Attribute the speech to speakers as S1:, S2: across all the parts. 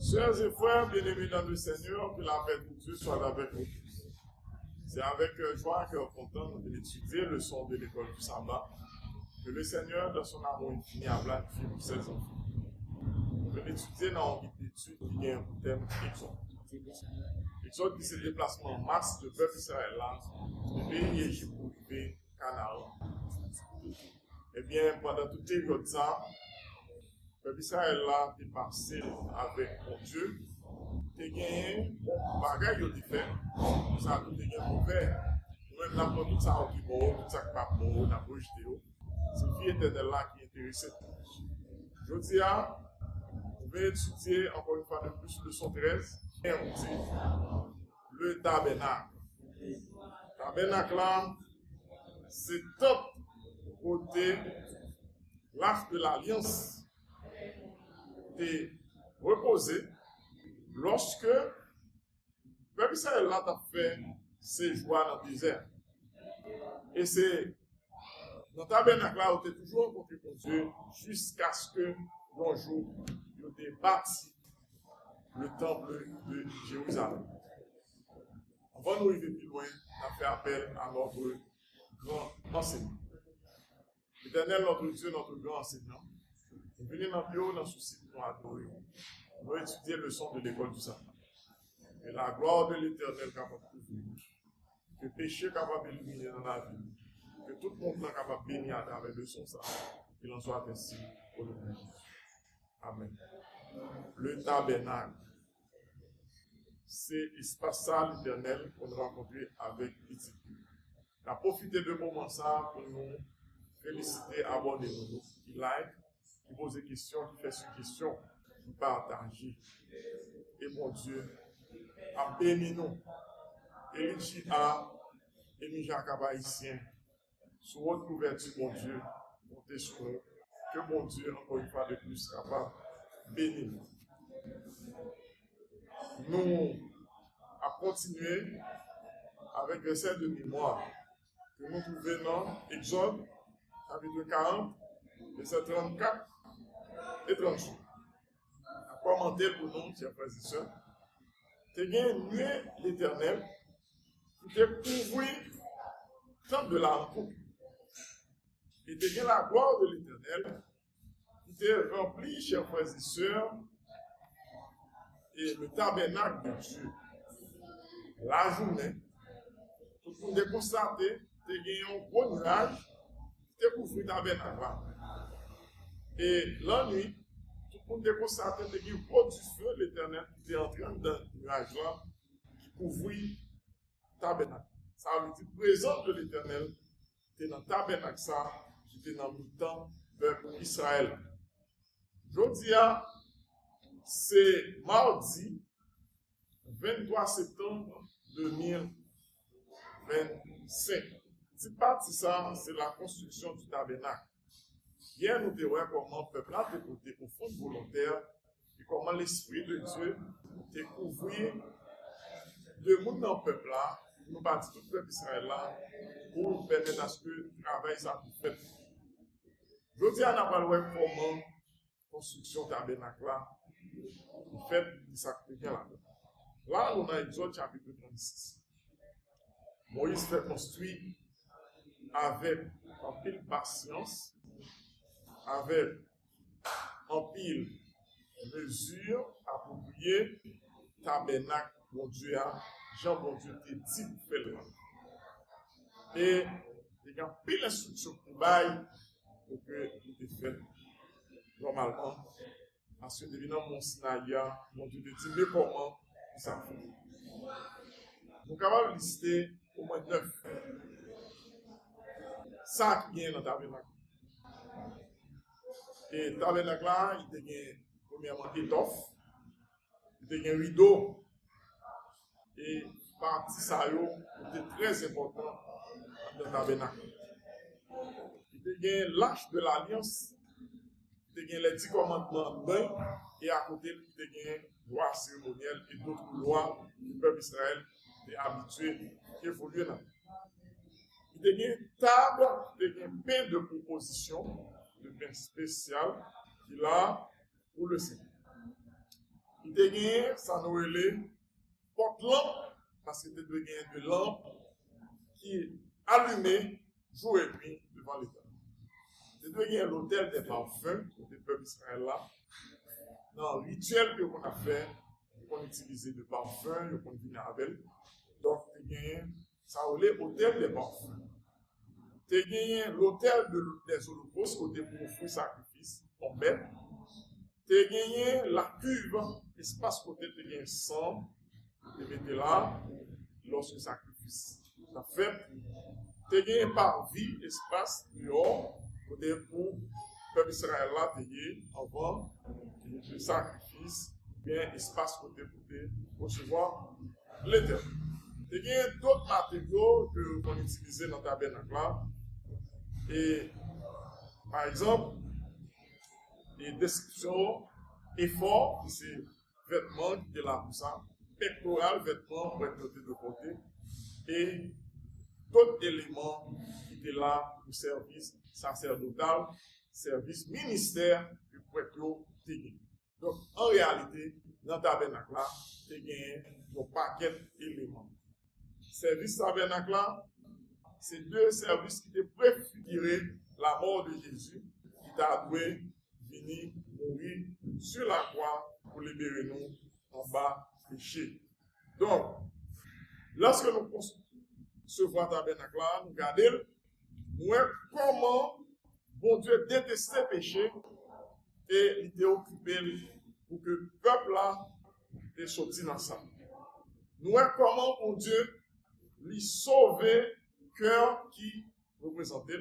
S1: Chers et frères, bien-aimés dans le Seigneur, que la paix de Dieu soit avec vous tous. C'est avec joie et content d'étudier le son de l'école du sabbat que le Seigneur, dans son amour infini, a planifié pour ses enfants. Je vais étudier dans un guide d'études qui a un thème Exode. Exode qui c'est le déplacement en masse de peuple Israël du pays Égypte pour arriver Canaan. Eh bien, pendant toute période ça, le peuple Israël là est passé avec mon Dieu. Tu as gagné bon bagage de fait, ça tout est gagné mauvais. Nous-mêmes, nous avons tout ça qui est bon, tout ça qui n'est pas bon, nous avons rejeté. C'est le fils éternel là qui est intéressé. Je dis, on va étudier encore une fois de plus le son 13, et on dit le tabernacle. Le tabernacle là, c'est top côté l'arche de l'alliance est reposé lorsque le peuple Israël a fait ses joies dans le désert. Et c'est dans le tabernacle là où tu es toujours rencontré pour Dieu jusqu'à ce que un jour il ait bâti le temple de Jérusalem. Avant de nous arriver plus loin, on a fait appel à notre grand enseignant. L'Éternel, notre Dieu, notre grand enseignant, est venu dans le bureau dans ce site pour adorer. On va étudier le son de l'école du sabbat. Et la gloire de l'Éternel capable de couvrir. Que le péché capable d'illuminer dans la vie. Que tout le monde est capable de bénir à travers le son sabbat. Qu'il en soit ainsi pour le monde. Amen. Le tabernacle. C'est l'espace ça l'Éternel qu'on a rencontré avec Petit. On a profité de moment ça pour nous féliciter, abonnez-nous, qui like, qui pose des questions, qui fait suggestions, qui partage. Et mon Dieu a béni nous. Et il a émis Jacques haïtien sur votre couverture, mon Dieu, comptez sur nous. Que mon Dieu, encore une fois de plus, capable de bénir nous. Nous allons continuer avec le verset de mémoire que nous trouvons dans Exode, chapitre 40, verset 34 et 38. À commenter pour nous, chers frères et sœurs, tu as nué l'Éternel qui t'a couvert tant de la rencontre. Et tu as la gloire de l'Éternel qui t'a rempli, chers frères et sœurs, et le tabernacle de Dieu. La journée, tout le monde a constaté, tu as gagné un gros nuage qui t'a couvert le tabernacle. Et la nuit, tout le monde a constaté que le gros du feu, l'Éternel, qui était en train dans le nuage là, qui couvrait le tabernacle. Ça veut dire présence de l'Éternel, qui était dans le tabernacle, ça, qui était dans le temps peuple Israël. Aujourd'hui, c'est mardi 23 septembre 2025. Cette partie, ça, c'est la construction du tabernacle. Hier, nous avons comment le peuple a été au fond volontaire et comment l'Esprit de Dieu est couvert de monde dans le peuple là, nous bâtissons tout le peuple Israël là, pour permettre à ce que le travail soit fait. Aujourd'hui, on a parlé de comment la construction du tabernacle là, fait de sacrifier là. Là, on a Exode chapitre 36. Moïse fait construire avec un pile patience, avec un pile mesure appropriée, tabernacle, mon Dieu a, Jean, mon Dieu, t'es dit pour faire le. Et il y a pile d'instructions pour bailler pour que il te fait normalement. Parce que devinant mon Sinaïa, mon Dieu te dit mieux comment ça fait. Nous avons listé au moins 9. Ça qui vient dans le tabernacle. Et le tabernacle là, il y a premièrement étoffe, il y a un rideau, et partie ça était très important dans le tabernacle. Il y a l'arche de l'alliance, il y a les 10 commandements bain, et à côté, il y a une loi cérémonielle et d'autres lois du peuple Israël est habitué qui évoluent dans. Il y a une table, il y a un pain de proposition, de pain spécial, qu'il a pour le Seigneur. il te gagné, ça nous relève, porte-lampe, parce que tu dois gagner de lampe qui est allumée jour et nuit devant l'Éternel. Tu dois gagner l'autel des parfums du peuple Israël là. Dans le rituel que l'on a fait, on utilisait de parfums, on venir avec. Donc, tu gagnes, ça relève l'autel des parfums. Tu gagné l'autel des holocaustes, côté pour offrir sacrifice, en bête. Tu gagné la cuve, espace côté tu gagné sang, tu mettais là, lorsque le sacrifice est fait. Tu gagné par vie, espace, dehors, côté pour le peuple Israël là, tu gagné avant le sacrifice, bien espace côté pour recevoir l'éternel. Tu gagné d'autres matériaux que l'on utilisait dans le tabernacle là. Et par exemple, les descriptions, efforts, c'est vêtements qui étaient là pour ça, pectoral, vêtements pour être de côté, et d'autres éléments qui étaient là pour service sacerdotal, service ministère, que pour être gagné. Donc, en réalité, dans le tabernacle, tu as gagné un paquet d'éléments. Service tabernacle, c'est deux services qui te préfiguraient la mort de Jésus, qui t'a doué venir mourir sur la croix pour libérer nous en bas péché. Donc, lorsque nous concevons tabernacle, nous regardons comment bon Dieu détestait le péché et il était occupé pour que le peuple là soit sorti dans ça. Nous voyons comment bon Dieu lui sauvait cœur qui représentait,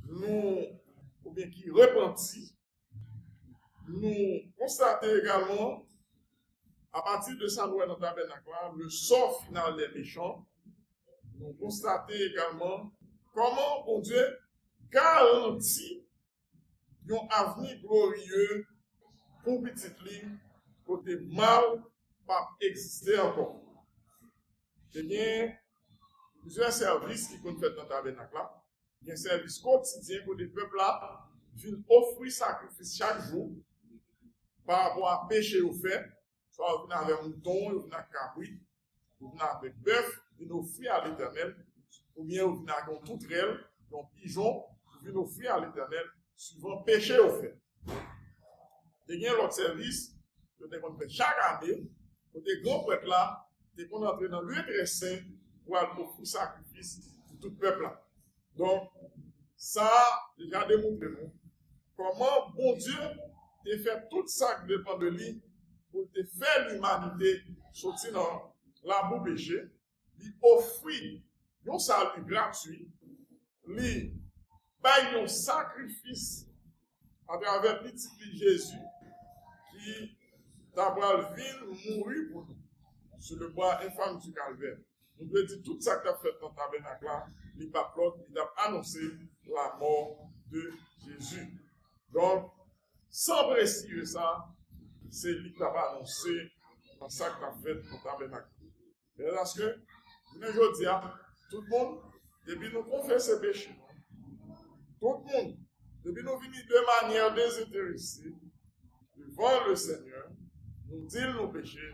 S1: nous, ou bien qui repentit, nous constatons également, à partir de ça, nous dans le tabernacle, le sort final des méchants. Nous constatons également comment, bon Dieu, garantit un avenir glorieux pour petite ligne, côté mal, pas exister encore. C'est bien plusieurs services qui sont faits dans le tabernacle. Il y a un service quotidien pour les peuples là, viennent offrir sacrifice chaque jour par rapport à péché au fait. Soit vous venez avec un mouton, vous venez avec cabri, vous venez avec bœuf, vous venez offrir à l'Éternel, ou bien vous venez avec un toutrelle, un pigeon, vous venez offrir à l'Éternel, suivant péché au fait. Il y a l'autre service que vous fait chaque année, pour des grands peuples là, vous entrez dans le lieu très saint pour aller offrir sacrifice pour tout le peuple là. Donc, ça, déjà démontré comment bon Dieu t'a fait tout ça qui dépend de lui pour te faire l'humanité sortir dans la boue péché, lui offrir un salut gratuit, lui bailler un sacrifice à travers petit Jésus qui d'abord vient mourir pour nous sur le bois infâme du calvaire. Nous devons dire tout ça que tu as fait dans le tabernacle là, il t'a annoncé la mort de Jésus. Donc, sans préciser ça, c'est lui qui t'a annoncé dans ça que tu as fait dans le tabernacle. Parce que, je dis à tout le monde, depuis nous confessons ses péchés, tout le monde, depuis nous venons de manière désintéressée devant le Seigneur, nous disons nos péchés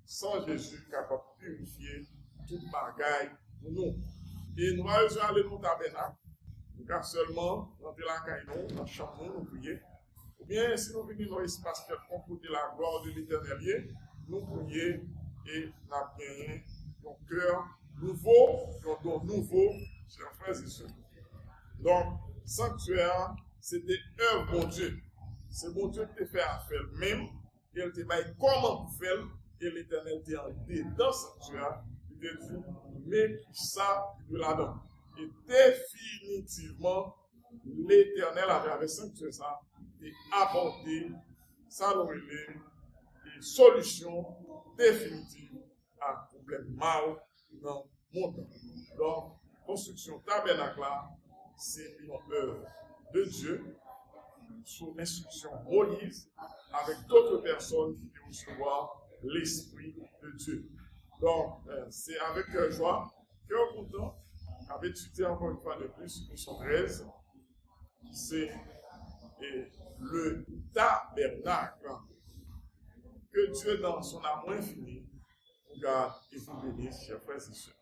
S1: sans Jésus capable de purifier toute bagaille pour nous. Et nous allons aller dans le tabernacle, nous allons seulement rentrer la caille, dans la chambre, nous prier. Ou bien, si nous venons dans l'espace quelconque pour la gloire de l'Éternel, nous prier et nous gagner un cœur nouveau, un don nouveau, chers frères et sœurs. Donc, sanctuaire, c'était un bon Dieu. C'est bon Dieu qui te fait affaire même, et il te dit comment vous faites, et l'Éternel t'a dit dans le sanctuaire, il te dit, mais ça de là-dedans. Et définitivement, l'Éternel, à travers le sanctuaire, ça, t'a apporté, ça nous relève, une solution définitive à un problème mal dans le monde. Donc, construction tabernacle, c'est une œuvre de Dieu, sous instruction Moïse, avec d'autres personnes qui vont recevoir l'Esprit de Dieu. Donc, c'est avec joie, cœur content, avec étudié encore une fois de plus, le 13, c'est le tabernacle. Que Dieu, dans son amour infini, vous garde et vous bénisse, chers frères et sœurs.